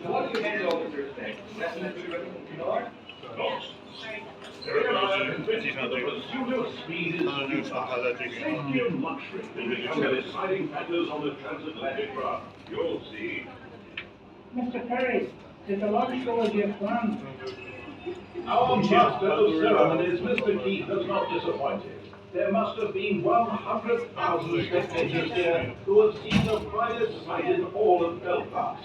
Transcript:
What do you hand over Thursday? That's an North? Pseudo speed is safety and luxury will become the deciding factors on the transatlantic route. You'll see. Mr. Perry, did the launch go as you had planned? Our master of ceremonies, Mr. Keith, has not disappointed. There must have been 100,000 spectators here who have seen the brightest sight in all of Belfast.